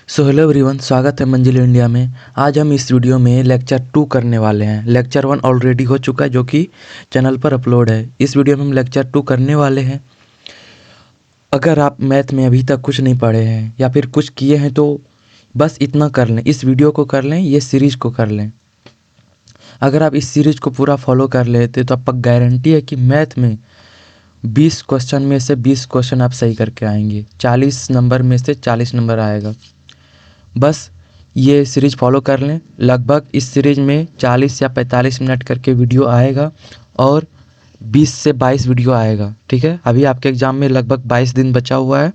So hello everyone, स्वागत है मंजिल इंडिया में। आज हम इस वीडियो में लेक्चर 2 करने वाले हैं। लेक्चर 1 ऑलरेडी हो चुका है जो कि चैनल पर अपलोड है। इस वीडियो में हम लेक्चर 2 करने वाले हैं। अगर आप मैथ में अभी तक कुछ नहीं पढ़े हैं या फिर कुछ किए हैं तो बस इतना कर लें, इस वीडियो को कर लें, ये सीरीज़ को कर लें। अगर आप इस सीरीज़ को पूरा फॉलो कर लेते तो आपका गारंटी है कि मैथ में 20 क्वेश्चन में से 20 क्वेश्चन आप सही करके आएंगे। 40 नंबर में से 40 नंबर आएगा। बस ये सीरीज़ फॉलो कर लें। लगभग इस सीरीज़ में 40 या 45 मिनट करके वीडियो आएगा और 20 से 22 वीडियो आएगा। ठीक है, अभी आपके एग्ज़ाम में लगभग 22 दिन बचा हुआ है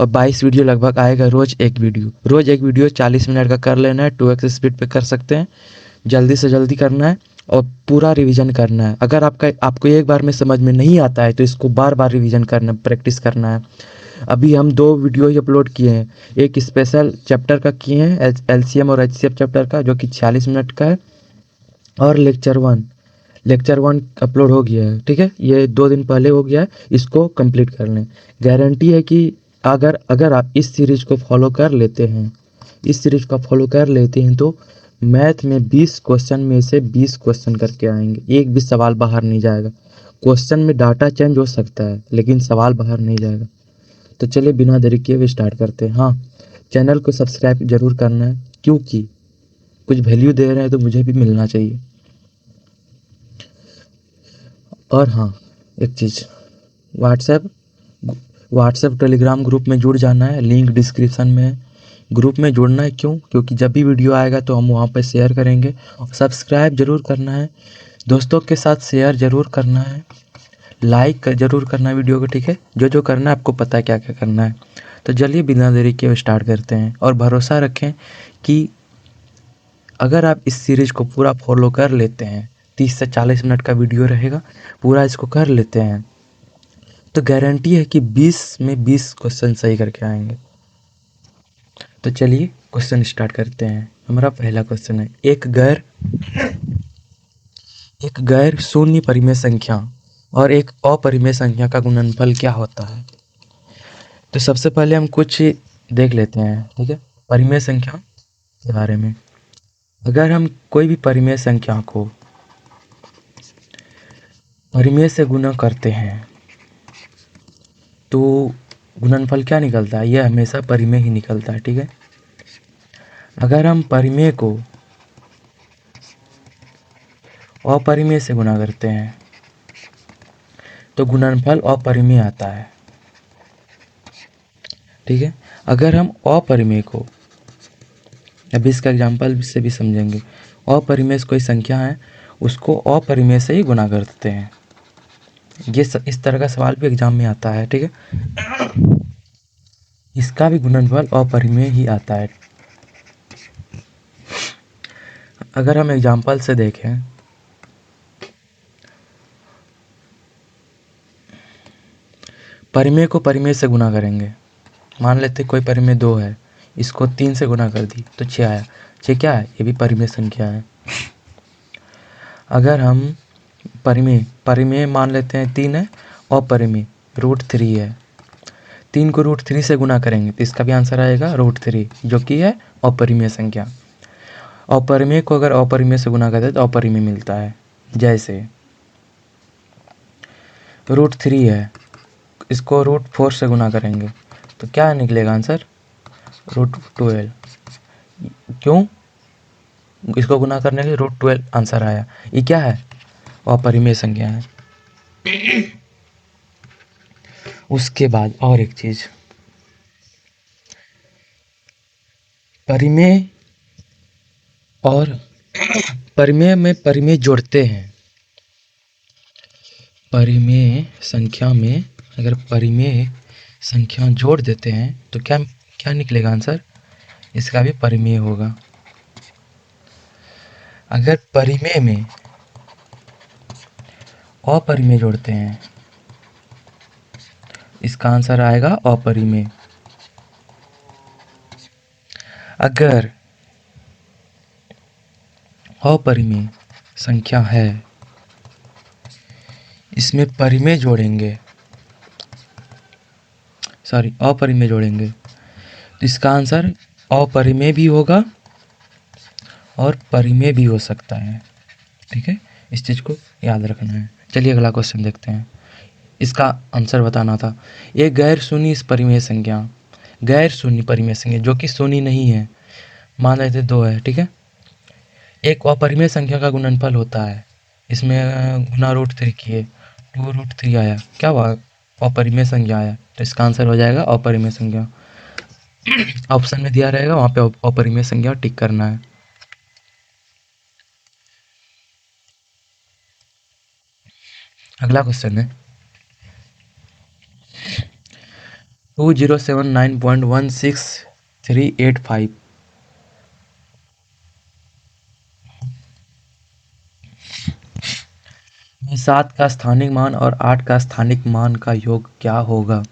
और 22 वीडियो लगभग आएगा। रोज़ एक वीडियो 40 मिनट का कर लेना है। 2x स्पीड पे कर सकते हैं। जल्दी से जल्दी करना है और पूरा रिवीजन करना है। अगर आपको एक बार में समझ में नहीं आता है तो इसको बार बार रिवीजन करना, प्रैक्टिस करना है। अभी हम 2 वीडियो ही अपलोड किए हैं। एक स्पेशल चैप्टर का किए हैं, एलसीएम और एचसीएफ चैप्टर का, जो कि 46 मिनट का है। और लेक्चर 1 अपलोड हो गया है। ठीक है, ये 2 दिन पहले हो गया है। इसको कंप्लीट कर लें। गारंटी है कि अगर आप इस सीरीज़ को फॉलो कर लेते हैं तो मैथ में 20 क्वेश्चन में से 20 क्वेश्चन करके आएंगे। एक भी सवाल बाहर नहीं जाएगा। क्वेश्चन में डाटा चेंज हो सकता है लेकिन सवाल बाहर नहीं जाएगा। तो चलिए बिना देरी किए हुए स्टार्ट करते हैं। हाँ, चैनल को सब्सक्राइब जरूर करना है क्योंकि कुछ वैल्यू दे रहे हैं तो मुझे भी मिलना चाहिए। और हाँ, एक चीज़, व्हाट्सएप टेलीग्राम ग्रुप में जुड़ जाना है। लिंक डिस्क्रिप्शन में है। ग्रुप में जुड़ना है क्यों? क्योंकि जब भी वीडियो आएगा तो हम वहाँ पर शेयर करेंगे। और सब्सक्राइब जरूर करना है, दोस्तों के साथ शेयर जरूर करना है, लाइक जरूर करना है वीडियो को। ठीक है, जो जो करना है आपको पता है क्या क्या करना है। तो चलिए बिना देरी के स्टार्ट करते हैं। और भरोसा रखें कि अगर आप इस सीरीज़ को पूरा फॉलो कर लेते हैं, 30 से 40 मिनट का वीडियो रहेगा, पूरा इसको कर लेते हैं तो गारंटी है कि 20 में 20 क्वेश्चन सही करके आएंगे। तो चलिए क्वेश्चन स्टार्ट करते हैं। हमारा पहला क्वेश्चन है, एक गैर शून्य परिमेय संख्या और एक अपरिमेय संख्या का गुणनफल क्या होता है? तो सबसे पहले हम कुछ देख लेते हैं। ठीक है, परिमेय संख्या के बारे में। अगर हम कोई भी परिमेय संख्या को परिमेय से गुणा करते हैं तो गुणनफल क्या निकलता है? यह हमेशा परिमेय ही निकलता है। ठीक है, अगर हम परिमेय को अपरिमेय से गुणा करते हैं तो गुणनफल अपरिमेय आता है। ठीक है, अगर हम अपरिमेय को, अभी इसका एग्जाम्पल से भी समझेंगे, अपरिमेय कोई संख्या है उसको अपरिमेय से ही गुणा करते हैं। इस तरह का सवाल भी एग्जाम में आता है। ठीक है, इसका भी गुणनफल अपरिमेय ही आता है। अगर हम एग्जाम्पल से देखें, परिमेय को परिमेय से गुणा करेंगे। मान लेते कोई परिमेय 2 है, इसको 3 से गुणा कर दी तो 6 आया। 6 क्या है? ये भी परिमेय संख्या है। अगर हम परिमेय मान लेते हैं 3 है, अपरिमेय √3 है। 3 को √3 से गुणा करेंगे तो इसका भी आंसर आएगा √3, जो कि है अपरिमेय संख्या। अपरिमेय को अगर अपरिमेय से गुणा करते हैं तो अपरिमेय मिलता है। जैसे √3 है, इसको √4 से गुणा करेंगे तो क्या निकलेगा आंसर? √12। क्यों? इसको गुणा करने के √12 आंसर आया। ये क्या है? अपरिमेय संख्या है। उसके बाद और एक चीज, परिमेय और परिमेय में परिमेय जोड़ते हैं। परिमेय संख्या में अगर परिमेय संख्या जोड़ देते हैं तो क्या क्या निकलेगा आंसर? इसका भी परिमेय होगा। अगर परिमेय में अपरिमेय जोड़ते हैं, इसका आंसर आएगा अपरिमेय। अगर अपरिमेय संख्या है, इसमें परिमेय जोड़ेंगे, अपरिमेय जोड़ेंगे तो इसका आंसर अपरिमेय भी होगा और परिमेय भी हो सकता है। ठीक है, इस चीज़ को याद रखना है। चलिए अगला क्वेश्चन देखते हैं, इसका आंसर बताना था। एक गैर शून्य परिमेय संख्या, गैर शून्य परिमेय संख्या जो कि शून्य नहीं है, मान लेते 2 है। ठीक है, एक अपरिमेय संख्या का गुणनफल होता है, इसमें गुना √3 किए 2√3 आया, क्या हुआ, अपरिमेय संख्या आया, तो इसका आंसर हो जाएगा अपरिमेय संख्या। ऑप्शन में दिया रहेगा, वहाँ पे अपरिमेय संख्या टिक करना है। अगला क्वेश्चन है 2079.16385। में 7 का स्थानिक मान और 8 का स्थानिक मान का योग क्या होगा।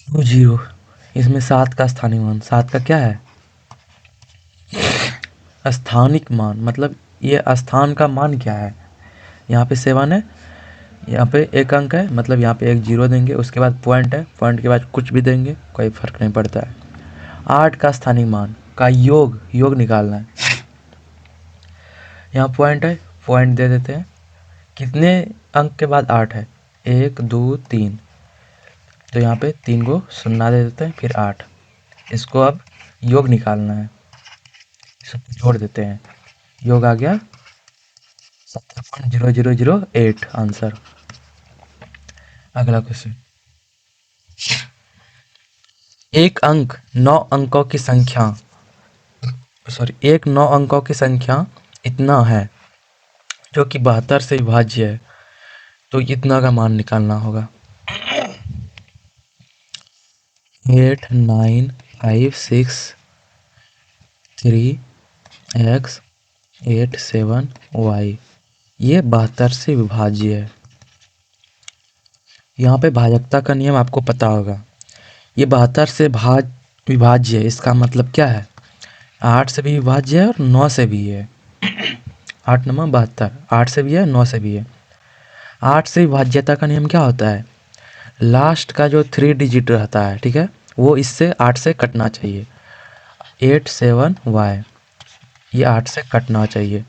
20, इसमें 7 का स्थानिक मान, 7 का क्या है, स्थानिक मान, मतलब ये स्थान का मान क्या है। यहाँ पे 7 है, यहाँ पे एक अंक है, मतलब यहाँ पे एक 0 देंगे, उसके बाद पॉइंट है, पॉइंट के बाद कुछ भी देंगे, कोई फर्क नहीं पड़ता है। 8 का स्थानिक मान का योग निकालना है। यहाँ पॉइंट है, पॉइंट दे देते हैं, कितने अंक के बाद 8 है, 1 2 3, तो यहाँ पे 3 को शून्य दे देते हैं, फिर 8, इसको अब योग निकालना है, सबको जोड़ देते हैं, योग आ गया 70.0008 आंसर। अगला क्वेश्चन, एक 9 अंकों की संख्या, एक 9 अंकों की संख्या इतना है जो कि 72 से विभाज्य है, तो इतना का मान निकालना होगा। 8 9 5 6 3 x 8 7 y, ये 72 से विभाज्य है। यहाँ पे भाजकता का नियम आपको पता होगा, ये 72 से विभाज्य है, इसका मतलब क्या है, 8 से भी विभाज्य है और 9 से भी है। 8 9 72, 8 से भी है 9 से भी है। 8 से विभाज्यता का नियम क्या होता है, लास्ट का जो 3 डिजिट रहता है, ठीक है, वो इससे 8 से कटना चाहिए। 8 7 y, ये 8 से कटना चाहिए,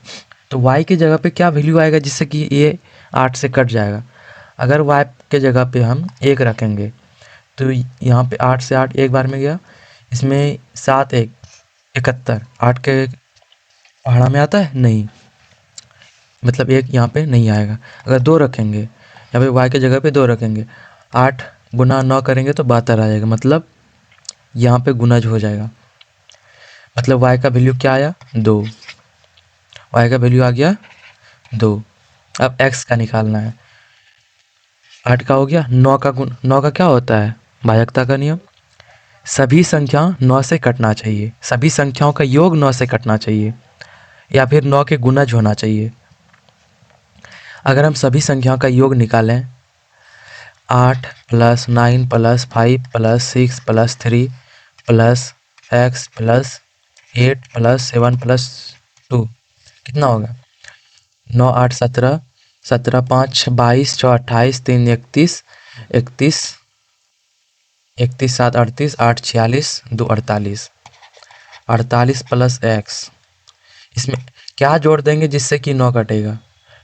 तो y की जगह पे क्या वैल्यू आएगा जिससे कि ये 8 से कट जाएगा। अगर y के जगह पे हम 1 रखेंगे तो यहाँ पे 8 से 8 एक बार में गया, इसमें 7 1 71, 8 के पहाड़ा में आता है नहीं, मतलब 1 यहाँ पे नहीं आएगा। अगर 2 रखेंगे, यहाँ पे y के जगह पे 2 रखेंगे, 8 गुना 9 करेंगे तो 72 आ जाएगा, मतलब यहाँ पे गुणज हो जाएगा, मतलब y का वैल्यू क्या आया 2, y का वैल्यू आ गया 2। अब x का निकालना है, 8 का हो गया, 9 का गुण, 9 का क्या होता है, भाजकता का नियम, सभी संख्या 9 से कटना चाहिए, सभी संख्याओं का योग 9 से कटना चाहिए, या फिर 9 के गुणज होना चाहिए। अगर हम सभी संख्याओं का योग निकालें, 8 + 9 + 5 + 6 + 3 + x + 8 + 7 + 2, कितना होगा, 9 8 17, 17 5 22, 4 28, 3 31, 31 31 7 38, 8 46, 2 48, 48 + x, इसमें क्या जोड़ देंगे जिससे कि 9 कटेगा,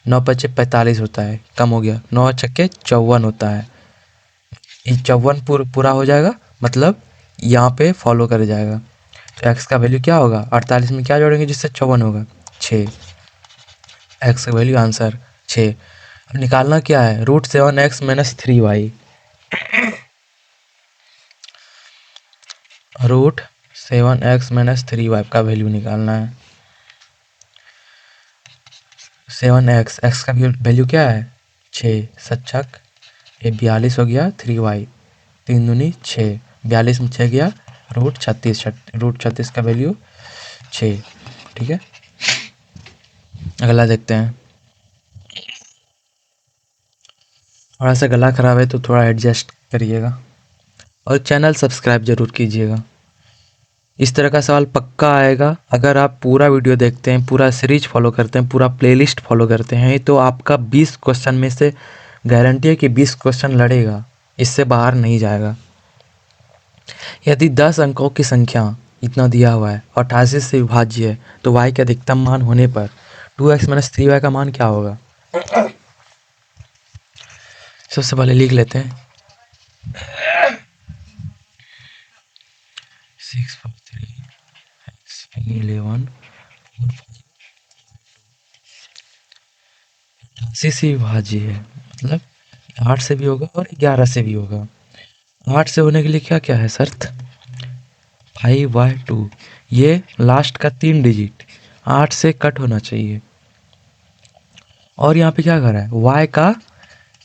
9 × 5 = 45 होता है, कम हो गया, 9 × 6 = 54 होता है, ये 54 पूरा हो जाएगा, मतलब यहाँ पे फॉलो कर जाएगा। तो x का वैल्यू क्या होगा, 48 में क्या जोड़ेंगे जिससे 54 होगा, 6, x का वैल्यू आंसर 6। अब निकालना क्या है, √7x - 3y, √7x - 3y का वैल्यू निकालना है। 7x, x का वैल्यू क्या है 6, 7 ये 42 हो गया, 3y 3 दूनी 6, 42 में 6 गया, √36, √36 का वैल्यू 6। ठीक है, अगला देखते हैं। थोड़ा सा गला खराब है तो थोड़ा एडजस्ट करिएगा और चैनल सब्सक्राइब जरूर कीजिएगा। इस तरह का सवाल पक्का आएगा अगर आप पूरा वीडियो देखते हैं, पूरा सीरीज फॉलो करते हैं, पूरा प्लेलिस्ट फॉलो करते हैं, तो आपका 20 क्वेश्चन में से गारंटी है कि 20 क्वेश्चन लड़ेगा, इससे बाहर नहीं जाएगा। यदि 10 अंकों की संख्या इतना दिया हुआ है और 88 से विभाज्य है तो y के अधिकतम मान होने पर 2x माइनस 3y का मान क्या होगा? सबसे पहले लिख लेते हैं 6 4 3 x 11 88 से विभाज्य है, मतलब 8 से भी होगा और 11 से भी होगा। 8 से होने के लिए क्या क्या है शर्त? 5y2, ये लास्ट का 3 डिजिट 8 से कट होना चाहिए। और यहाँ पे क्या कर रहा है? y का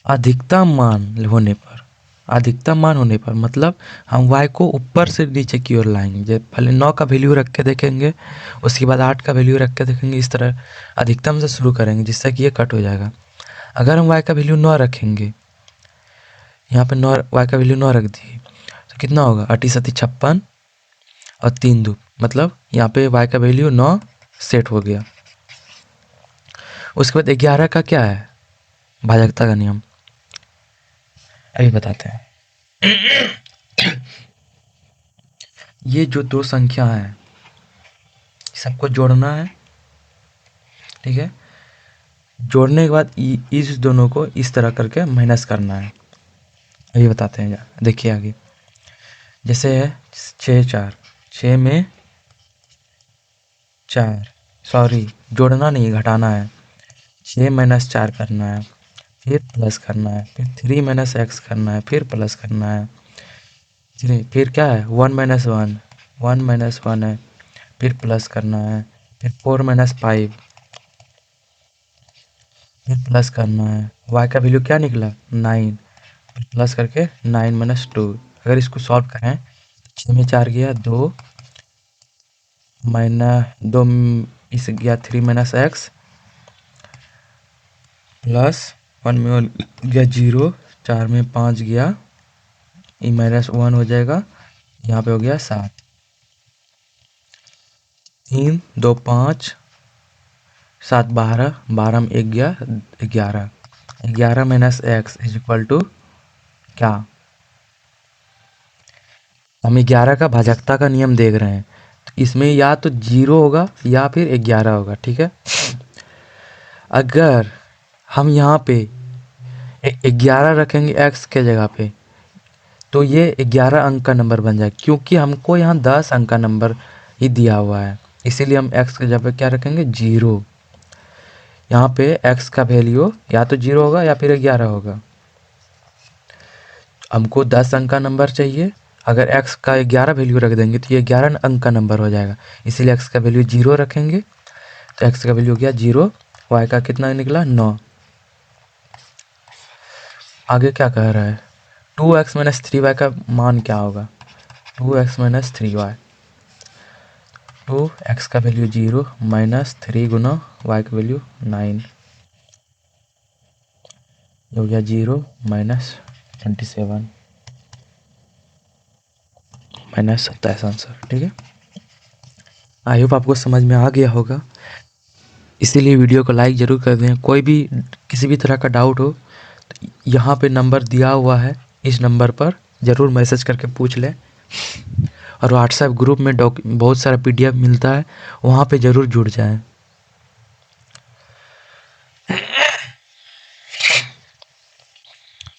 अधिकतम मान होने पर, अधिकतम मान होने पर मतलब हम y को ऊपर से नीचे की ओर लाएंगे। जब पहले 9 का वैल्यू रख के देखेंगे, उसके बाद 8 का वैल्यू रख के देखेंगे, इस तरह अधिकतम से शुरू करेंगे जिससे कि ये कट हो जाएगा। अगर हम y का वैल्यू 9 रखेंगे, यहाँ पे 9 y का वैल्यू 9 रख दिए तो कितना होगा? 8 सती 56 और 3 2, मतलब यहाँ पे y का वैल्यू 9 सेट हो गया। उसके बाद 11 का क्या है? भाजकता का नियम अभी बताते हैं। ये जो दो संख्या है सबको जोड़ना है, ठीक है। जोड़ने के बाद इस दोनों को इस तरह करके माइनस करना है। अभी बताते हैं, देखिए आगे। जैसे है 6 4, 6 में 4, सॉरी जोड़ना नहीं घटाना है। 6 माइनस 4 करना है, फिर प्लस करना है, फिर 3 माइनस एक्स करना है, फिर प्लस करना है, फिर क्या है 1 माइनस 1, 1 माइनस 1 है, फिर प्लस करना है, फिर 4 माइनस 5, फिर प्लस करना है। y का वैल्यू क्या निकला? 9, फिर प्लस करके 9 माइनस 2। अगर इसको सॉल्व करें तो 6 में 4 गया 2, माइनस 2 इस गया 3 माइनस एक्स, प्लस 1 में गया 0, 4 में 5 गया, ई माइनस 1 हो जाएगा, यहाँ पे हो गया 7, 3 2 5 7 12, 12 में 1 गया 11, 11 minus X is equal to क्या? हम 11 का भाजकता का नियम देख रहे हैं, तो इसमें या तो 0 होगा या फिर 11 होगा, ठीक है। अगर हम यहाँ पे 11 रखेंगे x के जगह पे तो ये 11 अंक का नंबर बन जाएगा, क्योंकि हमको यहाँ 10 अंक का नंबर ही दिया हुआ है, इसीलिए हम x के जगह पे क्या रखेंगे? 0। यहाँ पे x का वैल्यू या तो 0 होगा या फिर 11 होगा। हमको 10 अंक का नंबर चाहिए, अगर x का 11 वैल्यू रख देंगे तो ये 11 अंक का नंबर हो जाएगा, इसीलिए x का वैल्यू 0 रखेंगे, तो x का वैल्यू हो गया 0, y का कितना निकला? 9। आगे क्या कह रहा है? 2x माइनस 3y का मान क्या होगा? 2x माइनस 3y, 2x का वैल्यू 0 माइनस 3 गुना y का वैल्यू 9, हो गया 0 माइनस 27 माइनस 27 आंसर, ठीक है। आई होप आपको समझ में आ गया होगा, इसीलिए वीडियो को लाइक ज़रूर कर दें। कोई भी किसी भी तरह का डाउट हो तो यहाँ पे नंबर दिया हुआ है, इस नंबर पर ज़रूर मैसेज करके पूछ लें। और व्हाट्सएप ग्रुप में बहुत सारा PDF मिलता है, वहाँ पे ज़रूर जुड़ जाएं।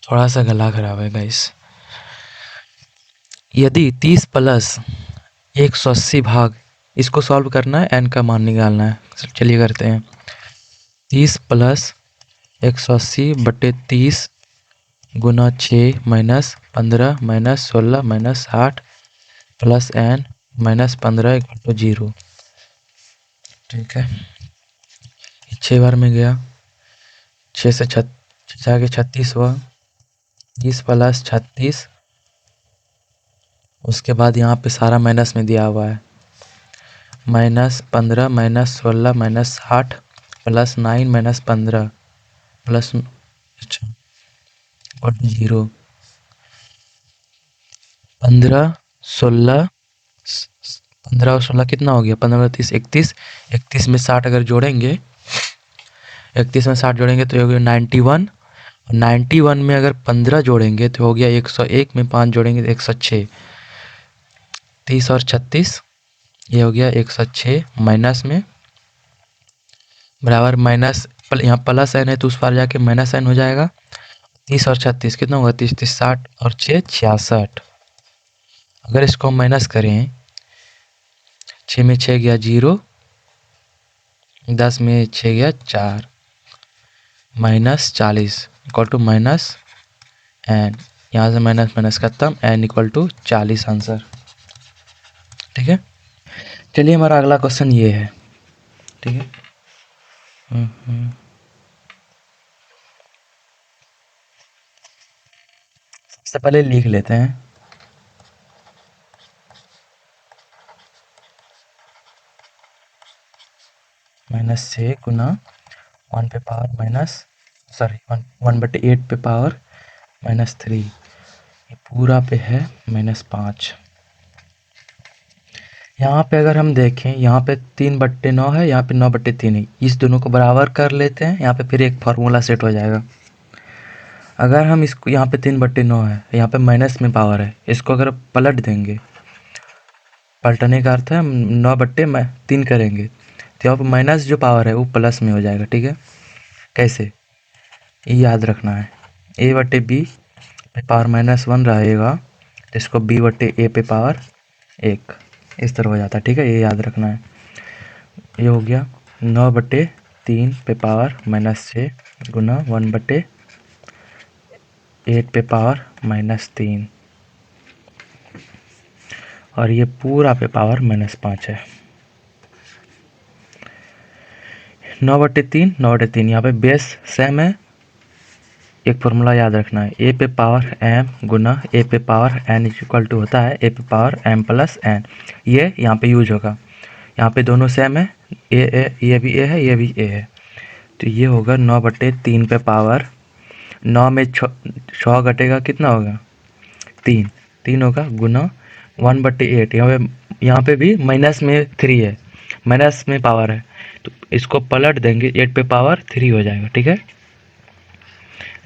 थोड़ा सा गला खराब है गाइस। यदि 30 प्लस 180 भाग, इसको सॉल्व करना है, n का मान निकालना है। चलिए करते हैं। 30 प्लस 180 बटे 30 गुना 6 minus 15 minus 16 minus 8 plus n minus 15 equal to 0, ठीक है। 6 बार में गया, 6 से 36 हुआ, 30 प्लस 36, उसके बाद यहाँ पे सारा माइनस में दिया हुआ है, minus 15 minus 16 minus 8 plus 9 minus 15 plus 0, 15 16 15 और 16 कितना हो गया? 15 30 31, 31 में 60 अगर जोड़ेंगे, 31 में 60 जोड़ेंगे तो हो गया 91, और 91 में अगर 15 जोड़ेंगे तो हो गया 101, में 5 जोड़ेंगे तो 106, 30 और 36, ये हो गया 106 माइनस में बराबर माइनस यहाँ प्लस एन है तो उस पार जाके माइनस एन हो जाएगा। 30 और 36 कितना होगा, 30 30 60 और 6 66। अगर इसको हम माइनस करें, 6 में 6 गया 0, 10 में 6 गया 4, minus 40 equal to minus N, यहाँ से माइनस माइनस खत्म, एन इक्वल टू 40 आंसर। ठीक है, चलिए हमारा अगला क्वेश्चन ये है। ठीक है, सबसे पहले लिख लेते हैं। -6 गुना 1 पे पावर माइनस 1/8 पे पावर -3, ये पूरा पे है -5। यहाँ पे अगर हम देखें, यहाँ पे 3/9 है, यहाँ पे 9/3 है। इस दोनों को बराबर कर लेते हैं, यहाँ पे फिर एक फार्मूला सेट हो जाएगा। अगर हम इसको, यहाँ पे 3/9 है, यहाँ पे माइनस में पावर है, इसको अगर पलट देंगे, पलटने का अर्थ है हम 9/3 करेंगे, तो यहाँ पर माइनस जो पावर है वो प्लस में हो जाएगा। ठीक है, कैसे, ये याद रखना है। a/b पे पावर -1 रहेगा, तो इसको b/a पे पावर 1 इस तरह हो जाता है। ठीक है, ये याद रखना है। ये हो गया 9/3 पे पावर -6 गुना 1/8 पे पावर -3, और ये पूरा पे पावर -5 है। 9/3 9/3, यहाँ पे बेस सेम है। एक फॉर्मूला याद रखना है, ए पे पावर m गुना ए पे पावर n इक्वल टू होता है ए पे पावर m प्लस n। ये यहाँ पे यूज होगा, यहाँ पे दोनों सेम है, ये भी ए है, ये भी ए है, तो ये होगा 9/3 पे पावर, 9 में 6 घटेगा, कितना होगा 3 होगा, गुना 1/8, यहाँ पे भी माइनस में 3 है, माइनस में पावर है, तो इसको पलट देंगे, 8 पे पावर 3 हो जाएगा। ठीक है,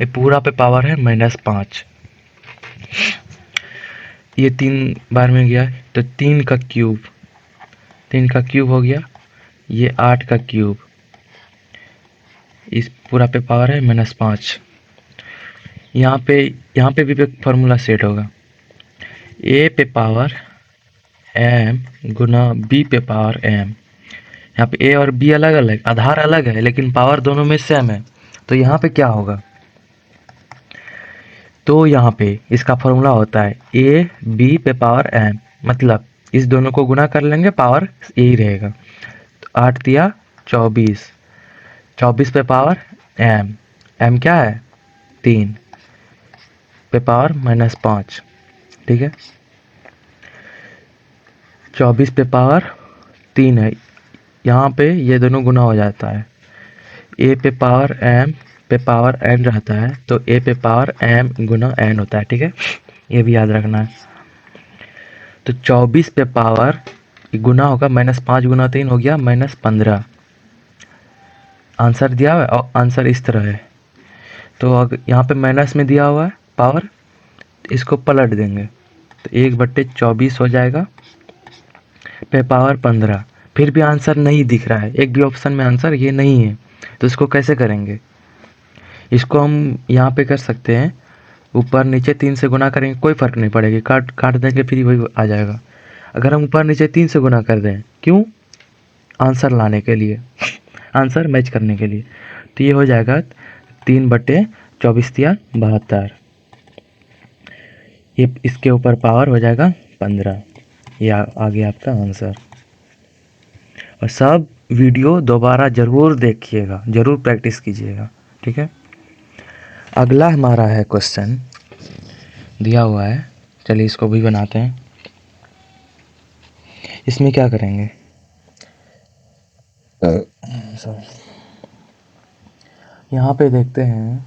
ये पूरा पे पावर है -5, ये 3 बार में गया तो 3 का क्यूब हो गया, ये 8 का क्यूब, इस पूरा पे पावर है -5। यहाँ पे भी फॉर्मूला सेट होगा, ए पे पावर m गुना b पे पावर m। यहाँ पे a और b अलग अलग, आधार अलग है, लेकिन पावर दोनों में सेम है, तो यहाँ पे क्या होगा, तो यहाँ पे इसका फॉर्मूला होता है a b पे पावर m, मतलब इस दोनों को गुना कर लेंगे, पावर यही रहेगा, तो 8 दिया 24, 24 पे पावर m क्या है 3 पे पावर -5। ठीक है, 24 पे पावर 3 है, यहाँ पे ये दोनों गुना हो जाता है, a पे पावर m पे पावर n रहता है, तो a पे पावर m गुना n होता है। ठीक है, ये भी याद रखना है। तो 24 पे पावर गुना होगा, -5 गुना 3 हो गया -15। आंसर दिया हुआ है और आंसर इस तरह है, तो अगर यहाँ पे माइनस में दिया हुआ है पावर, इसको पलट देंगे तो 1/24 हो जाएगा पे पावर 15। फिर भी आंसर नहीं दिख रहा है, एक भी ऑप्शन में आंसर ये नहीं है, तो इसको कैसे करेंगे, इसको हम यहाँ पे कर सकते हैं, ऊपर नीचे 3 से गुना करेंगे, कोई फ़र्क नहीं पड़ेगी, काट देंगे फिर वही आ जाएगा। अगर हम ऊपर नीचे 3 से गुना कर दें, क्यों, आंसर लाने के लिए, आंसर मैच करने के लिए, तो ये हो जाएगा 3/24 या 72, ये इसके ऊपर पावर हो जाएगा 15। ये आ गया आपका आंसर। और सब वीडियो दोबारा ज़रूर देखिएगा, ज़रूर प्रैक्टिस कीजिएगा। ठीक है, अगला हमारा है क्वेश्चन दिया हुआ है, चलिए इसको भी बनाते हैं। इसमें क्या करेंगे, यहाँ पे देखते हैं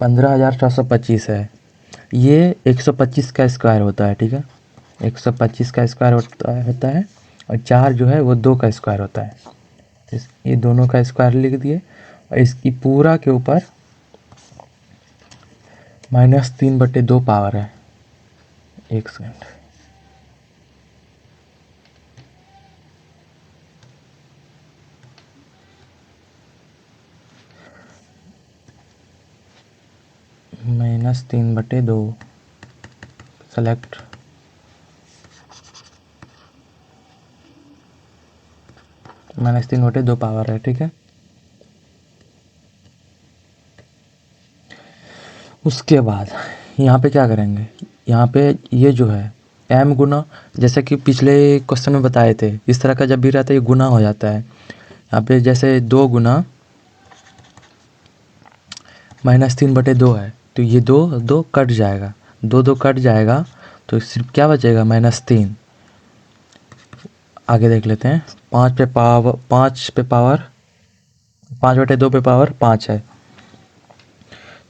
15,425 है, ये 125 का स्क्वायर होता है। ठीक है, 125 का स्क्वायर होता है, और 4 जो है वो 2 का स्क्वायर होता है, तो ये दोनों का स्क्वायर लिख दिए, और इसकी पूरा के ऊपर -3/2 पावर है। एक सेकंड, -3/2 सेलेक्ट -3/2 पावर है, ठीक है। उसके बाद यहाँ पे क्या करेंगे, यहाँ पे ये जो है m गुना, जैसे कि पिछले क्वेश्चन में बताए थे, इस तरह का जब भी रहता है ये गुना हो जाता है। यहाँ पे जैसे 2 गुना -3/2 है, तो ये 2 कट जाएगा, 2 कट जाएगा, तो सिर्फ क्या बचेगा -3। आगे देख लेते हैं। 5 पे पावर 5/2 पे पावर 5 है,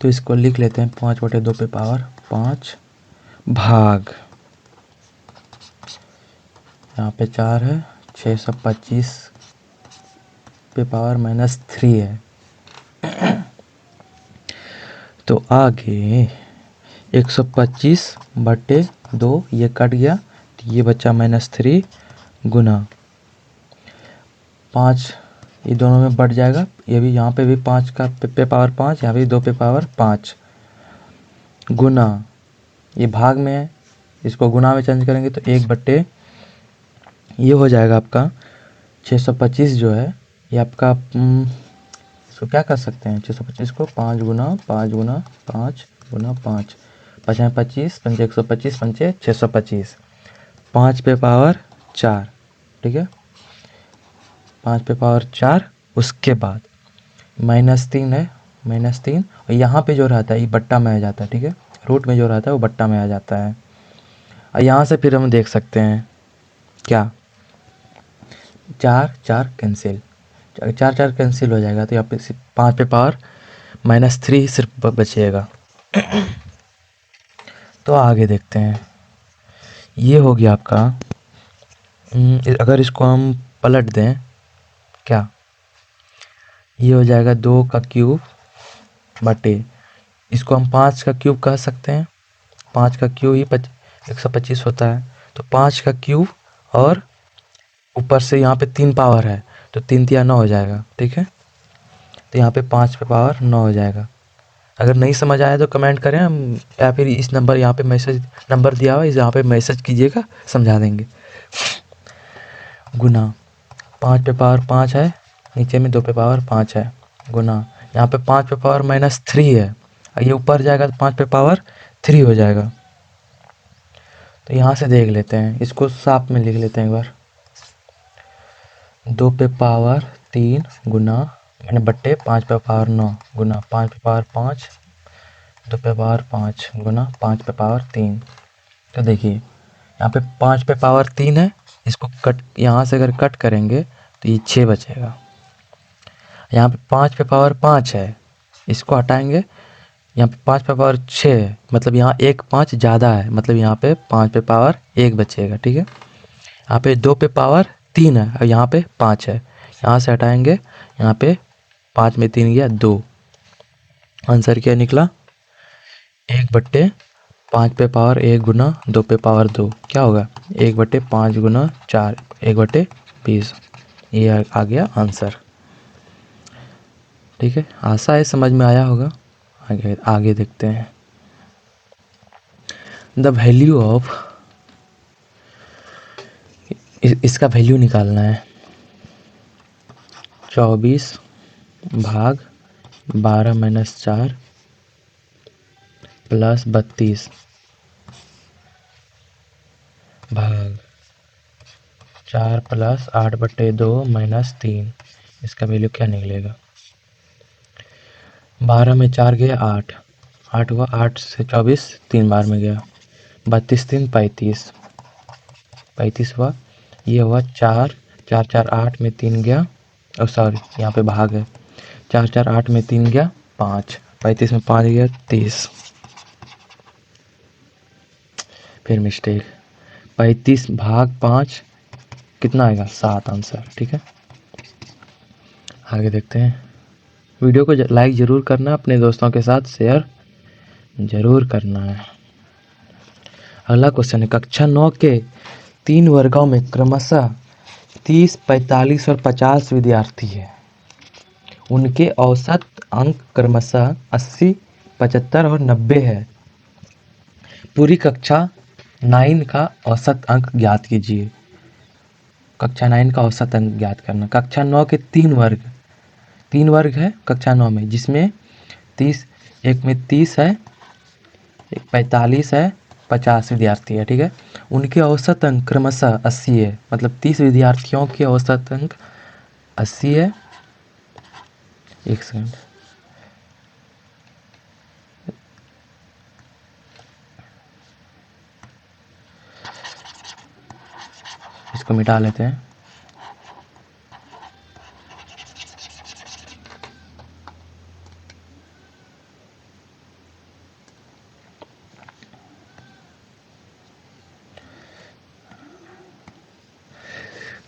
तो इसको लिख लेते हैं 5/2 पे पावर 5 भाग, यहाँ पे 4 है, 625 पे पावर -3 है। तो आगे 125/2 ये कट गया, तो ये बचा -3 गुना 5, ये दोनों में बढ़ जाएगा, ये भी यहाँ पे भी 5 का पे पावर 5, यहाँ भी 2 पे पावर 5 गुना, ये भाग में है, इसको गुना में चेंज करेंगे तो 1/, ये हो जाएगा आपका 625 जो है, ये आपका इसको क्या कर सकते हैं, 625 को 5 गुना 5 गुना 5 गुना 5, 5 25, 5 125, 5 625, 5 पे पावर 4, ठीक है, 5 पे पावर 4। उसके बाद -3 है, -3, और यहाँ पे जो रहता है ये बट्टा में आ जाता है, ठीक है, रूट में जो रहता है वो बट्टा में आ जाता है। और यहाँ से फिर हम देख सकते हैं क्या, 4 कैंसिल, 4 कैंसिल हो जाएगा, तो यहाँ पे 5 पे पावर -3 सिर्फ बचेगा। तो आगे देखते हैं, ये हो गया आपका। अगर इसको हम पलट दें, क्या ये हो जाएगा 2 का क्यूब बटे, इसको हम 5 का क्यूब कह सकते हैं, 5 का क्यूब ही 125 होता है, तो 5 का क्यूब, और ऊपर से यहाँ पे 3 पावर है, तो 3 तिया 9 हो जाएगा, ठीक है। तो यहाँ पे 5 पे पावर 9 हो जाएगा। अगर नहीं समझ आया तो कमेंट करें, हम या फिर इस नंबर यहाँ पे मैसेज नंबर दिया हुआ है, इस यहाँ पे मैसेज कीजिएगा, समझा देंगे। गुना 5 पे पावर 5 है, नीचे में 2 पे पावर 5 है, गुना यहाँ पे 5 पे पावर -3 है, और ये ऊपर जाएगा तो 5 पे पावर 3 हो जाएगा। तो यहाँ से देख लेते हैं, इसको साफ में लिख लेते हैं एक बार। 2 पे पावर 3 गुना मैंने बट्टे 5 पे पावर 9 गुना 5 पे पावर 5, 2 पे पावर 5 गुना 5 पे पावर 3। तो देखिए यहाँ पे 5 पे पावर 3 है, इसको कट, यहाँ से अगर कट करेंगे तो ये 6 बचेगा। यहाँ पे 5 पे पावर 5 है, इसको हटाएंगे, यहाँ पे 5 पे पावर 6 है, मतलब यहाँ एक 5 ज़्यादा है, मतलब यहाँ पे 5 पे पावर 1 बचेगा, ठीक है। यहाँ पे 2 पे पावर 3 है, और यहाँ पे 5 है, यहाँ से हटाएंगे, यहाँ पे 5 में 3 गया 2, आंसर क्या निकला 1/5 पे पावर 1 गुना 2 पे पावर 2, क्या होगा 1/5 गुना 4, 1/20, ये आ गया आंसर, ठीक है। आशा है समझ में आया होगा। आगे देखते हैं। द वैल्यू ऑफ, इसका वैल्यू निकालना है, 24 भाग 12 - 4 प्लस 32 भाग 4 प्लस 8/2 - 3, इसका वैल्यू क्या निकलेगा। 12 में 4 गया 8, 8 हुआ, 8 से 24 3 बार में गया, 32 3 35, 35 हुआ, ये हुआ 4 4 4 8 में 3 गया, और सॉरी यहाँ पे भाग है, 4 4 8 में 3 गया 5, 35 में 5 गया 30, फिर मिस्टेक, 35 भाग 5 कितना आएगा 7 आंसर, ठीक है। आगे देखते हैं। वीडियो को लाइक ज़रूर करना, अपने दोस्तों के साथ शेयर ज़रूर करना है। अगला क्वेश्चन है, कक्षा 9 के 3 वर्गों में क्रमशः 30, 45 और 50 विद्यार्थी हैं। उनके औसत अंक क्रमशः 80, 75 और 90 है। पूरी कक्षा 9 का औसत अंक ज्ञात कीजिए। कक्षा 9 का औसत अंक ज्ञात करना। कक्षा 9 के 3 वर्ग है कक्षा 9 में, जिसमें 30, एक में 30 है, एक 45 है, 50 विद्यार्थी है, ठीक है। उनके औसत अंक क्रमशः 80 है, मतलब 30 विद्यार्थियों के औसत अंक 80 है। एक सेकंड, इसको मिटा लेते हैं।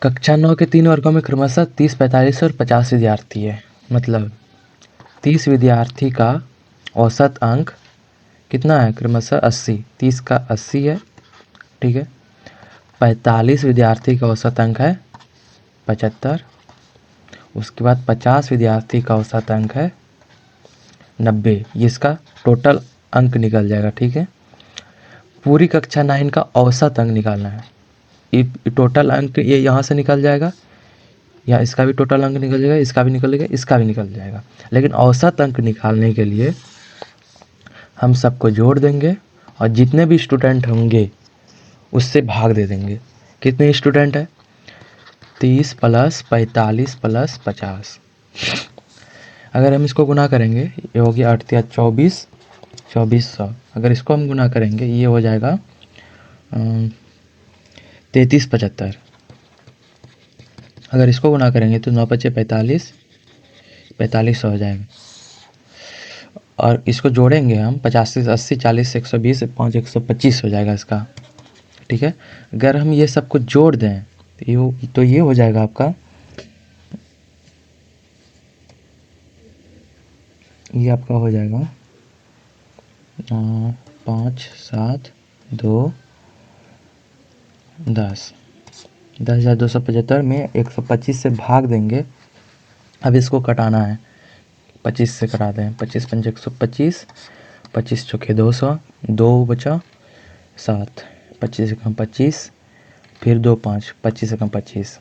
कक्षा 9 के 3 वर्गों में क्रमशः 30, 45 और 50 विद्यार्थी है, मतलब 30 विद्यार्थी का औसत अंक कितना है क्रमशः 80। 30 का 80 है, ठीक है। 45 विद्यार्थी का औसत अंक है 75। उसके बाद 50 विद्यार्थी का औसत अंक है 90। इसका टोटल अंक निकल जाएगा, ठीक है। पूरी कक्षा 9 का औसत अंक निकालना है। टोटल अंक ये यहाँ से निकल जाएगा, या इसका भी टोटल अंक निकल जाएगा, इसका भी निकल जाएगा, इसका भी निकल जाएगा। लेकिन औसत अंक निकालने के लिए हम सबको जोड़ देंगे और जितने भी स्टूडेंट होंगे उससे भाग दे देंगे। कितने स्टूडेंट है? 30 प्लस 45 प्लस 50। अगर हम इसको गुना करेंगे, ये हो गया 8 या 24, 2400। अगर इसको हम गुना करेंगे ये हो जाएगा 3375। अगर इसको गुना करेंगे तो 9 पचे 45, 4500 हो जाएगा। और इसको जोड़ेंगे हम 50 से 80, 40 से 120, 5 125 हो जाएगा इसका, ठीक है। अगर हम ये सब कुछ जोड़ दें तो ये हो जाएगा आपका, ये आपका हो जाएगा 5, 7, 2, 10, 10,275 में 125 से भाग देंगे। अब इसको कटाना है, 25 से कटा दें। 25 पंजे 125, 25 चौके 200, 2 बचा 7, 25 से कम 25, फिर 2 5, 25 से कम 25,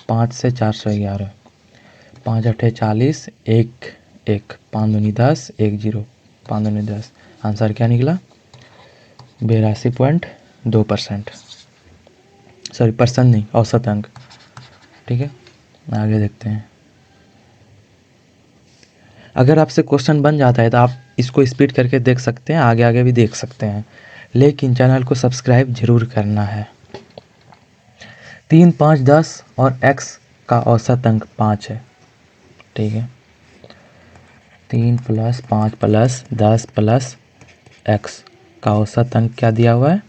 5 से 411, 5 अठे 40, 1 1, 5 दूनी 10, 1 0, 5 दूनी 10। आंसर क्या निकला? 82.2%। सॉरी, परसेंट नहीं, औसत अंक, ठीक है। आगे देखते हैं। अगर आपसे क्वेश्चन बन जाता है तो आप इसको स्पीड करके देख सकते हैं, आगे आगे भी देख सकते हैं, लेकिन चैनल को सब्सक्राइब जरूर करना है। 3, 5, 10 और x का औसत अंक 5 है, ठीक है। 3 प्लस 5 प्लस 10 प्लस x का औसत अंक क्या दिया हुआ है?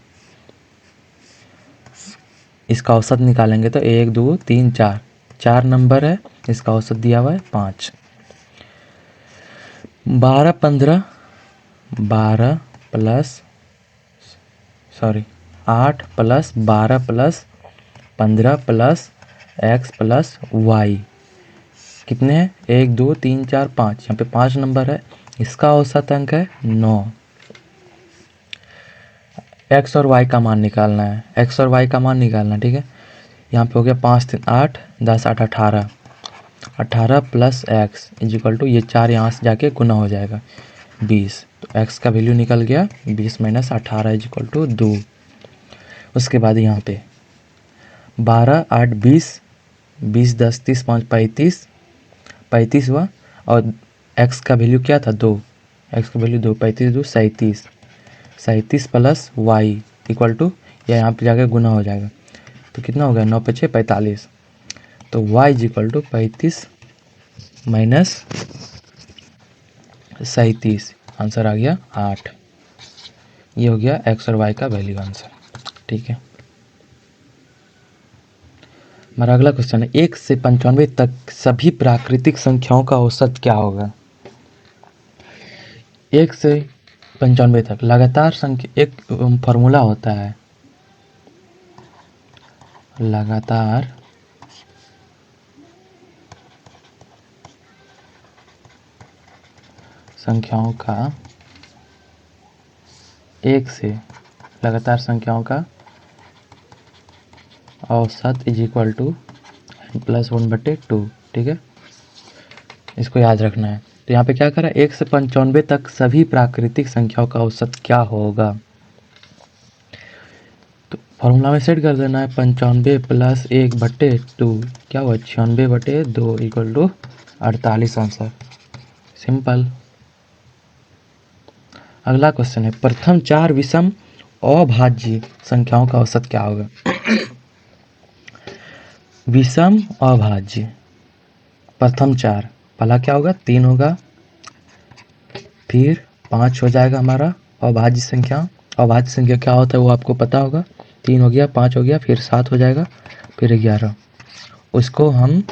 इसका औसत निकालेंगे तो 1 2 3 4, 4 नंबर है, इसका औसत दिया हुआ है 5। 12 15, 12 plus 8 plus 12 plus 15 plus x plus y कितने हैं? 1 2 3 4 5, यहाँ पे 5 नंबर है, इसका औसत अंक है 9। x और y का मान निकालना है, x और y का मान निकालना, ठीक है। यहाँ पे हो गया 5 3 8, 10 8 18, 18 प्लस एक्स इजिकल टू, ये 4 यहाँ से जाके गुना हो जाएगा 20, तो x का वैल्यू निकल गया 20 माइनस 18 इजिकल टू 2। उसके बाद यहाँ पे 12 8 20, 20 10 30 5 35, 35 हुआ, और x का वैल्यू क्या था? 2, x का value 2, 35 2 37, 37 plus Y equal to, या यहाँ पे जाके गुना हो जाएगा, तो कितना हो गया? 9 पचे 45, तो y is equal to 35 minus 37, answer आ गया 8। ये हो गया x और y का वैल्यू आंसर, ठीक है। हमारा अगला क्वेश्चन है, 1 से 95 तक सभी प्राकृतिक संख्याओं का औसत क्या होगा? 1 से 95 तक लगातार संख्या, एक फॉर्मूला होता है, लगातार संख्याओं का एक से लगातार संख्याओं का औसत इज इक्वल टू +1/2। ठीक है, इसको याद रखना है। तो यहाँ पे क्या करा, 1 से 95 तक सभी प्राकृतिक संख्याओं का औसत क्या होगा। तो फॉर्मूला में सेट कर देना है, 95 + 1/2 क्या हुआ, 96/2 इक्वल टू 48 आंसर। सिंपल। अगला क्वेश्चन है, प्रथम 4 विषम अभाज्य संख्याओं का औसत क्या होगा। विषम अभाज्य प्रथम 4, पहला क्या होगा, 3 होगा, फिर 5 हो जाएगा हमारा अभाज्य संख्या। अभाज्य संख्या क्या होता है वो आपको पता होगा, 3 हो गया, 5 हो गया, फिर 7 हो जाएगा, फिर 11। उसको हम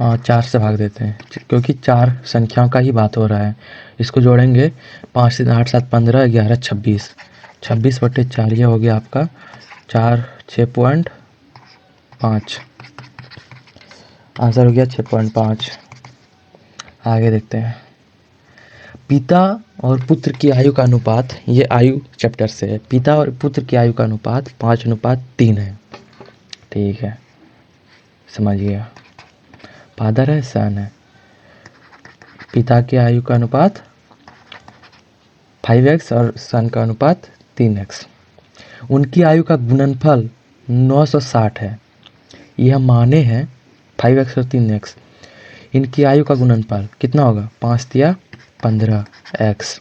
4 से भाग देते हैं क्योंकि 4 संख्याओं का ही बात हो रहा है। इसको जोड़ेंगे, 5 से 8 7 15 11 26, 26/4 ये हो गया आपका 4 6.5, आंसर हो गया 6.5। आगे देखते हैं, पिता और पुत्र की आयु का अनुपात, ये आयु चैप्टर से है। पिता और पुत्र की आयु का अनुपात 5:3 है। ठीक है, समझ गया। फादर है, सन है। पिता की आयु का अनुपात 5x और सन का अनुपात 3x। उनकी आयु का गुणनफल 960 है। यह माने हैं 5x और 3x। इनकी आयु का गुणनफल कितना होगा, 5 तिया 15x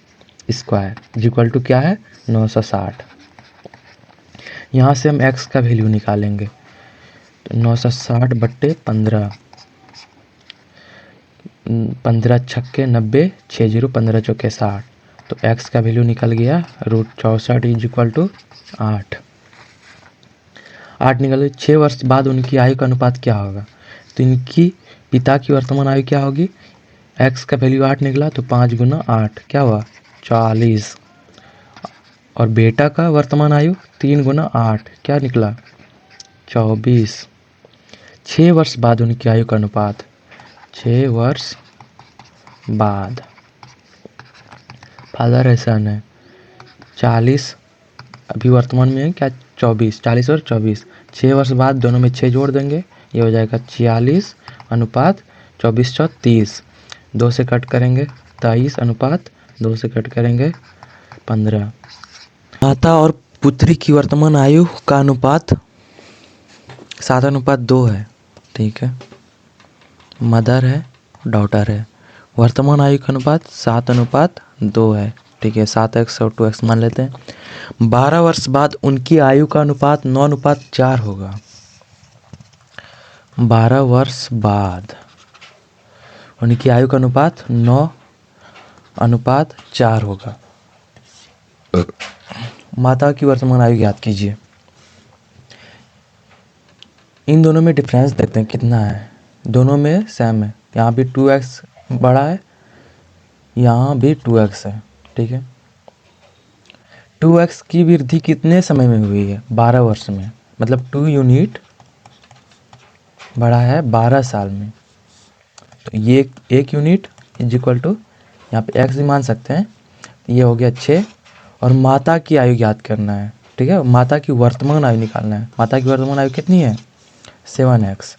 स्क्वायर इक्वल टू क्या है, 960। यहाँ से हम x का वैल्यू निकालेंगे, तो 960/15, 15 छक्के 90, 60 15 चौके 60, तो x का वैल्यू निकल गया √64 इज इक्वल टू 8। 8 निकल गई। 6 वर्ष बाद उनकी आयु का अनुपात क्या होगा, तो इनकी पिता की वर्तमान आयु क्या होगी, x का वैल्यू 8 निकला, तो 5 × 8 क्या हुआ, 40। और बेटा का वर्तमान आयु 3 × 8 क्या निकला, 24। 6 वर्ष बाद उनकी आयु का अनुपात, 6 वर्ष बाद, फादर ऐसा है 40, अभी वर्तमान में है क्या, 24, 40 और 24। 6 वर्ष बाद दोनों में 6 जोड़ देंगे, ये हो जाएगा 46 अनुपात 24 × 30। 2 से कट करेंगे 23 अनुपात 2 से कट करेंगे 15। माता और पुत्री की वर्तमान आयु का अनुपात 7:2 है। ठीक है, मदर है, डॉटर है, वर्तमान आयु का अनुपात 7:2 है। ठीक है, 7x और 2x मान लेते हैं। 12 वर्ष बाद उनकी आयु का अनुपात 9:4 होगा। 12 वर्ष बाद उनकी आयु का अनुपात 9:4 होगा। माता की वर्तमान आयु याद कीजिए। इन दोनों में डिफरेंस देखते हैं कितना है, दोनों में सेम है। यहाँ भी 2x बड़ा है, यहाँ भी 2x है। ठीक है, 2x की वृद्धि कितने समय में हुई है, 12 वर्ष में, मतलब 2 यूनिट बढ़ा है 12 साल में। तो ये 1 यूनिट इज इक्वल टू, यहाँ पे x भी मान सकते हैं, ये हो गया 6। और माता की आयु याद करना है। ठीक है, माता की वर्तमान आयु निकालना है। माता की वर्तमान आयु कितनी है, 7x,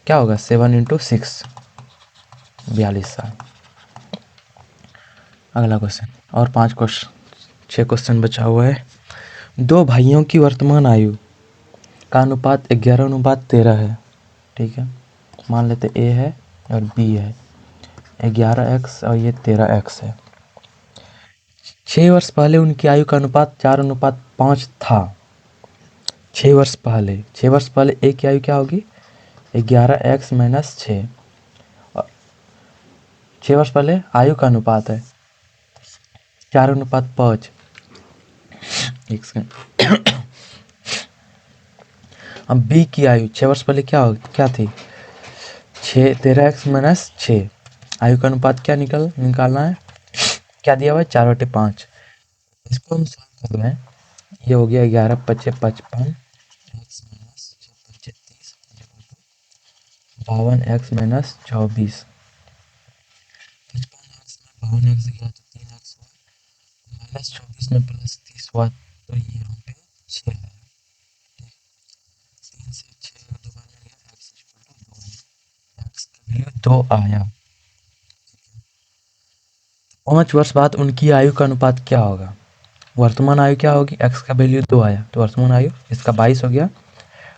क्या होगा 7 × 6, 42 साल। अगला क्वेश्चन, और 6 क्वेश्चन बचा हुआ है। 2 भाइयों की वर्तमान आयु का अनुपात 11:13 है। ठीक है, मान लेते A है और B है, 11x और ये 13x है। 6 वर्ष पहले उनकी आयु का अनुपात 4:5 था। 6 वर्ष पहले, 6 वर्ष पहले A की आयु क्या होगी, 11x - 6। और 6 वर्ष पहले आयु का अनुपात है 4:5। एक सेकंड। अब B की आयु 6 वर्ष पहले क्या थी, 13x - 6। आयु का अनुपात क्या निकालना है, क्या दिया हुआ है, 4/5। इसको हम सॉल्व कर रहे हैं, ये हो गया 11 × 5 = 55, x - 36 52x - 24। 52x गया तो 3x हुआ, -24 में +30 हुआ तो ये यहाँ पे 6 है। 3 से 6 दोबारा गया, x = 2, x का वैल्यू 2 आया। 5 वर्ष बाद उनकी आयु का अनुपात क्या होगा? वर्तमान आयु क्या होगी? x का वैल्यू 2 आया तो वर्तमान आयु इसका 22 हो गया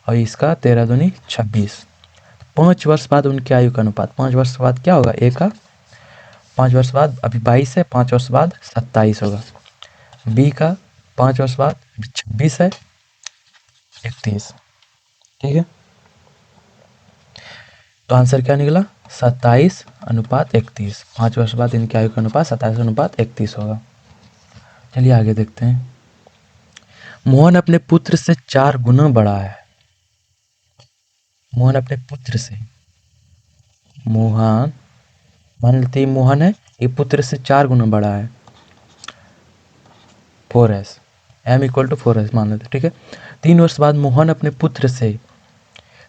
और इसका 13 दूनी 26। 5 वर्ष बाद उनकी आयु का अनुपात, 5 वर्ष बाद क्या होगा? a का 5 वर्ष बाद अभी 22 है, 5 वर्ष बाद 27 होगा। b का 5 वर्ष बाद 26 है, 31। ठीक है, तो आंसर क्या निकला? 27:31। 5 वर्ष बाद इनकी आयु का अनुपात 27:31 होगा। चलिए आगे देखते हैं। मोहन अपने पुत्र से 4 गुना बड़ा है। मोहन अपने पुत्र से, मोहन मान लेते हैं मोहन है, ये पुत्र से 4 गुना बड़ा है। 4s, m = 4s मान लेते, ठीक है। 3 वर्ष बाद मोहन अपने पुत्र से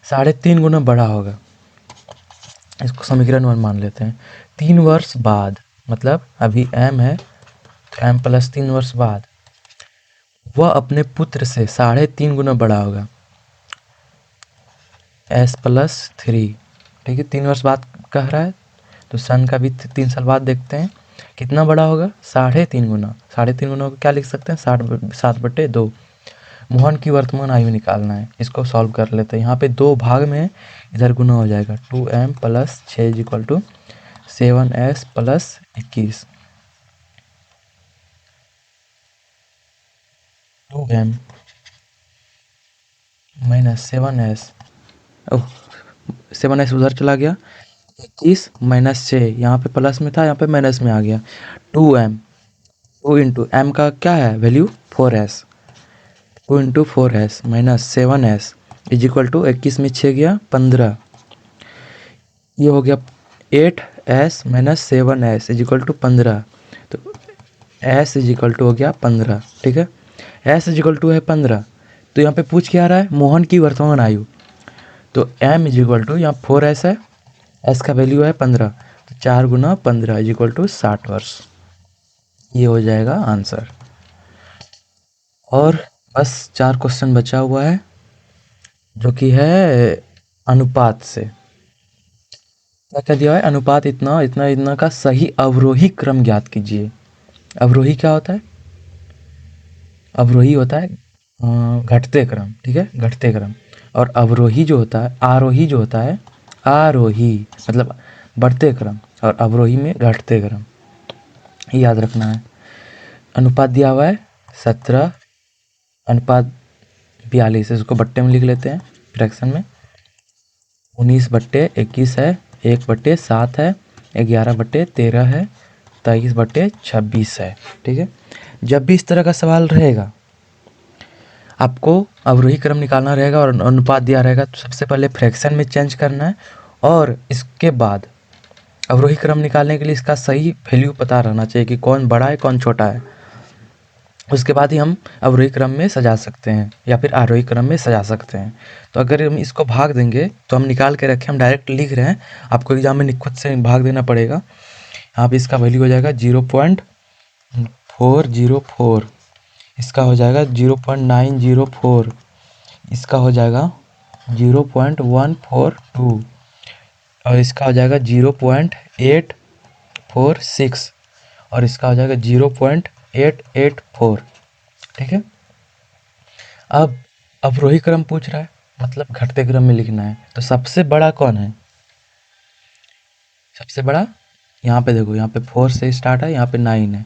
3.5 गुना बड़ा होगा। इसको समीकरण 1 मान लेते हैं। 3 वर्ष बाद मतलब अभी m है, m + 3 वर्ष बाद वह अपने पुत्र से 3.5 गुना बड़ा होगा, s + 3। ठीक है, 3 वर्ष बाद कह रहा है तो सन का भी 3 साल बाद देखते हैं कितना बड़ा होगा, 3.5 गुना। 3.5 गुना को क्या लिख सकते हैं? 7/2। मोहन की वर्तमान आयु निकालना है, इसको सॉल्व कर लेते हैं। यहाँ पे 2 भाग में इधर गुना हो जाएगा, 2m + 6 = 7s + 21। 2m - 7s, ओह 7s उधर चला गया, 21 - 6 यहाँ पे प्लस में था, यहाँ पे माइनस में आ गया। 2m 2 × m का क्या है वैल्यू? 4s। 2 × 4s - 7s = 21 में 6 गया 15। ये हो गया 8s - 7s = 15। तो s = हो गया 15। ठीक है, s = है 15। तो यहाँ पे पूछ क्या रहा है? मोहन की वर्तमान आयु। तो m = यहाँ 4s है, s का वैल्यू है 15, तो 4 × 15 = 60 वर्ष। ये हो जाएगा आंसर। और बस 4 क्वेश्चन बचा हुआ है जो कि है अनुपात से। क्या क्या दिया है? अनुपात इतना इतना इतना का सही अवरोही क्रम ज्ञात कीजिए। अवरोही क्या होता है? अवरोही होता है घटते क्रम, ठीक है, घटते क्रम। और अवरोही जो होता है, आरोही जो होता है, आरोही मतलब बढ़ते क्रम और अवरोही में घटते क्रम, ये याद रखना है। अनुपात दिया हुआ है 17:42, इसको बट्टे में लिख लेते हैं फ्रैक्शन में। 19/21 है, 1/7 है, 11/13 है, 23/26 है। ठीक है, जब भी इस तरह का सवाल रहेगा आपको अवरोही क्रम निकालना रहेगा और अनुपात दिया रहेगा तो सबसे पहले फ्रैक्शन में चेंज करना है और इसके बाद अवरोही क्रम निकालने के लिए इसका सही वैल्यू पता रहना चाहिए कि कौन बड़ा है कौन छोटा है। उसके बाद ही हम अवरोही क्रम में सजा सकते हैं या फिर आरोही क्रम में सजा सकते हैं। तो अगर हम इसको भाग देंगे तो हम निकाल के रखें, हम डायरेक्ट लिख रहे हैं, आपको एग्जाम में खुद से भाग देना पड़ेगा। यहाँ पे इसका वैल्यू हो जाएगा 0.404, इसका हो जाएगा 0.904, इसका हो जाएगा 0.142 और इसका हो जाएगा 0.846 और इसका हो जाएगा 0.884। ठीक है, अब अवरोही क्रम पूछ रहा है मतलब घटते क्रम में लिखना है। तो सबसे बड़ा कौन है? सबसे बड़ा यहाँ पे देखो, यहाँ पे 4 से स्टार्ट है, यहाँ पे 9 है,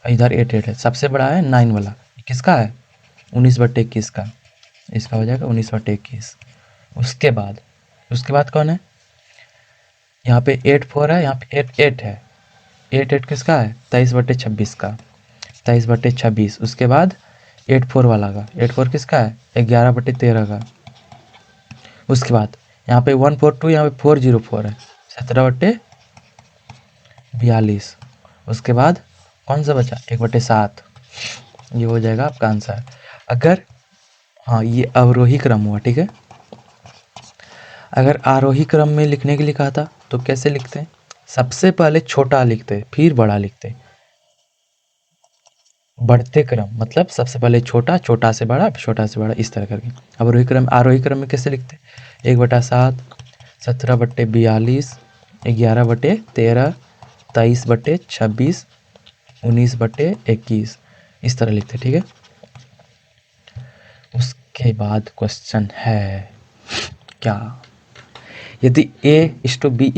इधर 8 है। सबसे बड़ा है 9 वाला, किसका है? 19/21 का, इसका हो जाएगा 19/21। उसके बाद कौन है? यहाँ पे 8 है, यहाँ पे 8 है, 8 किसका है? 23/26 का, 23/26। उसके बाद 8 वाला का, 8 किसका है? 11/13 का। उसके बाद यहाँ पे 142, यहाँ पे 404 है, 17/42। उसके बाद कौन सा बचा? 1/7। ये हो जाएगा आपका आंसर। अगर हाँ ये अवरोही क्रम हुआ, ठीक है। अगर आरोही क्रम में लिखने के लिए कहा था तो कैसे लिखते हैं? सबसे पहले छोटा लिखते फिर बड़ा लिखते, बढ़ते क्रम मतलब सबसे पहले छोटा, छोटा से बड़ा, छोटा से बड़ा, इस तरह करके। अब आरोही क्रम में कैसे लिखते, 1/7, 17/42, 11/13, 23/26, 19/21, इस तरह लिखते, ठीक है। उसके बाद क्वेश्चन है क्या, यदि A:B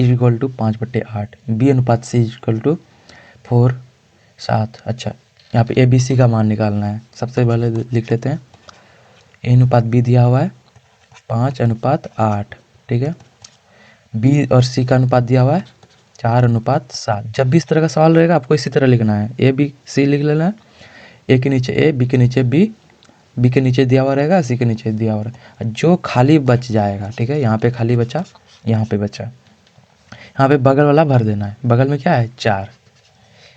5/8, B:4:7, अच्छा यहाँ पे ABC का मान निकालना है। सबसे पहले लिख लेते हैं, A:B दिया हुआ है 5:8, ठीक है। B और C का अनुपात दिया हुआ है 4:7। जब भी इस तरह का सवाल रहेगा आपको इसी तरह लिखना है, ABC लिख लेना है, A के नीचे A, B के नीचे B के नीचे दिया हुआ रहेगा, C के नीचे दिया हुआ रहेगा, जो खाली बच जाएगा, ठीक है। यहाँ पे खाली बचा, यहाँ पे बचा, यहाँ पे बगल वाला भर देना है। बगल में क्या है 4,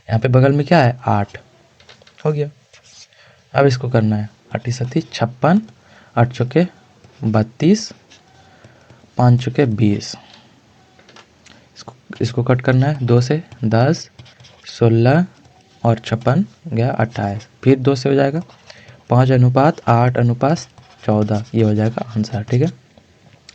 यहाँ पे बगल में क्या है 8, हो गया। अब इसको करना है 8 × 56, 8 चौके 32, 5 चौके 20, इसको कट करना है 2 से 10, 16 और 56 गया 28, फिर 2 से हो जाएगा 5:8:14, ये हो जाएगा आंसर, ठीक है।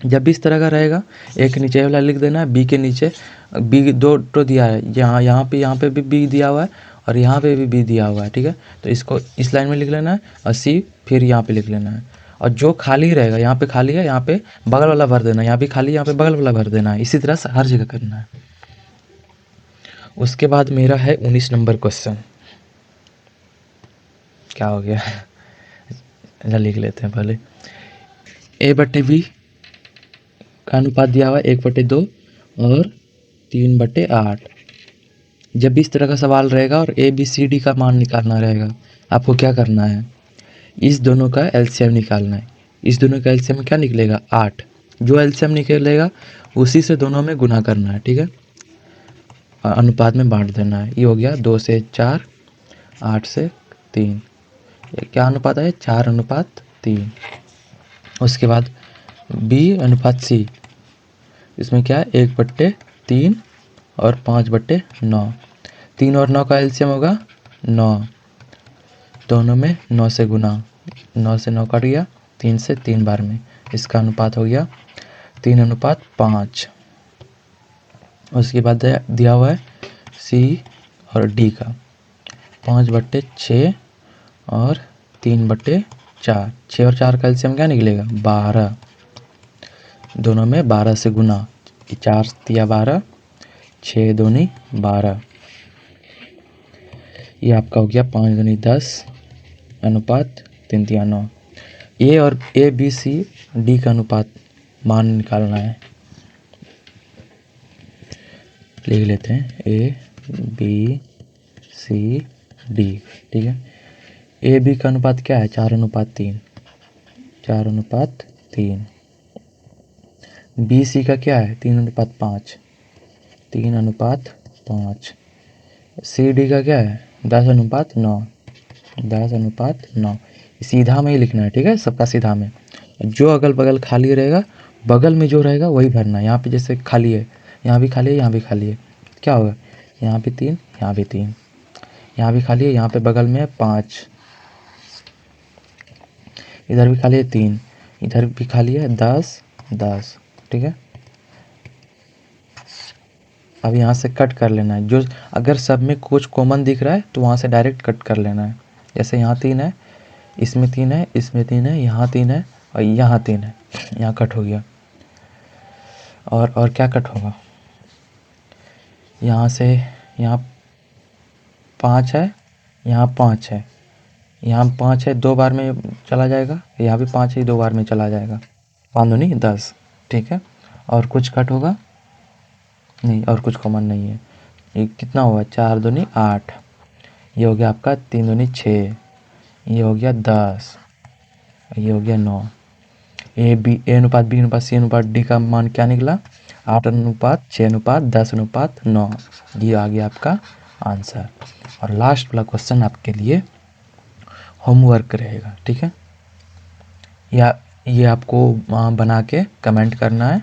जब भी इस तरह का रहेगा, ए के नीचे वाला लिख देना है, बी के नीचे बी दो दिया है, यहाँ पे भी बी दिया हुआ है और यहाँ पे भी बी दिया हुआ है, ठीक है। तो इसको इस लाइन में लिख लेना है और सी फिर यहाँ पे लिख लेना है, और जो खाली रहेगा, यहाँ पे खाली है, यहाँ पे बगल वाला भर देना है, यहाँ भी खाली, यहाँ पे बगल वाला भर देना है, इसी तरह से हर जगह करना है। उसके बाद मेरा है 19 नंबर क्वेश्चन, क्या हो गया लिख लेते हैं पहले। A/B का अनुपात दिया हुआ है 1/2 और 3/8। जब भी इस तरह का सवाल रहेगा और ABCD का मान निकालना रहेगा, आपको क्या करना है, इस दोनों का एलसीएम निकालना है। इस दोनों का एलसीएम क्या निकलेगा 8, जो एलसीएम निकलेगा उसी से दोनों में गुना करना है, ठीक है, और अनुपात में बांट देना है। ये हो गया 2 से 4, 8 से 3, ये क्या अनुपात है 4:3। उसके बाद B/C, इसमें क्या है 1/3 और 5/9, 3 और 9 का एलसीएम होगा 9, दोनों में 9 से गुना, 9 से 9 कट गया, 3 से 3 बार में, इसका अनुपात हो गया 3:5। उसके बाद दिया हुआ है C और D का 5/6 और 3/4, 6 और 4 का एलसीएम क्या निकलेगा 12, दोनों में 12 से गुना, 4 तिया 12, 6 दूनी 12, ये आपका हो गया 5 दूनी 10 अनुपात 3 तिया 9। ए और ABCD का अनुपात मान निकालना है, लिख लेते हैं ABCD, ठीक है। AB का अनुपात क्या है 4:3, 4:3। BC का क्या है 3:5, 3:5। CD का क्या है 10:9, 10:9। सीधा में ही लिखना है, ठीक है, सबका सीधा में। जो अगल बगल खाली रहेगा, बगल में जो रहेगा वही भरना है। यहाँ पे जैसे खाली है, यहाँ भी खाली है, यहाँ भी खाली है, क्या होगा यहाँ भी 3, यहाँ भी 3, यहाँ भी खाली है, यहाँ पे बगल में है 5, इधर भी खाली है 3, इधर भी खाली है 10, 10, ठीक है। अब यहाँ से कट कर लेना है, जो अगर सब में कुछ कॉमन दिख रहा है तो वहाँ से डायरेक्ट कट कर लेना है। जैसे यहाँ 3 है, इसमें 3 है, इसमें 3 है, यहाँ 3 है और यहाँ 3 है, यहाँ कट हो गया। और क्या कट होगा, यहाँ से यहाँ 5 है, यहाँ 5 है, यहाँ 5 है, 2 बार में चला जाएगा, यहाँ भी 5 है, 2 बार में चला जाएगा, 5 दूनी 10, ठीक है। और कुछ कट होगा नहीं, और कुछ कॉमन नहीं है। ये कितना हुआ 4 दूनी 8, ये हो गया आपका 3 दूनी 6, ये हो गया 10, ये हो गया 9। A/B/C/D का मान क्या निकला 8:6:10:9, ये आ गया आपका आंसर। और लास्ट वाला क्वेश्चन आपके लिए होमवर्क रहेगा, ठीक है, या ये आपको बना के कमेंट करना है।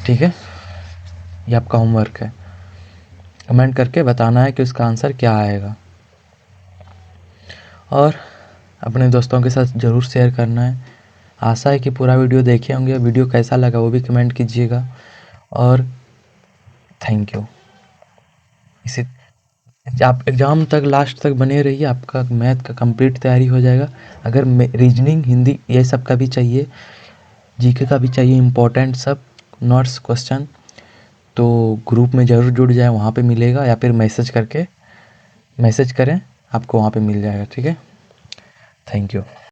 ठीक है, ये आपका होमवर्क है। कमेंट करके बताना है कि उसका आंसर क्या आएगा, और अपने दोस्तों के साथ ज़रूर शेयर करना है। आशा है कि पूरा वीडियो देखे होंगे। वीडियो कैसा लगा वो भी कमेंट कीजिएगा, और थैंक यू। इसी आप एग्ज़ाम तक लास्ट तक बने रहिए, आपका मैथ का कंप्लीट तैयारी हो जाएगा। अगर रीजनिंग, हिंदी ये सब का भी चाहिए, जीके का भी चाहिए, इम्पोर्टेंट सब नोट्स क्वेश्चन, तो ग्रुप में ज़रूर जुड़ जाए, वहाँ पे मिलेगा, या फिर मैसेज करें, आपको वहाँ पे मिल जाएगा। ठीक है, थैंक यू।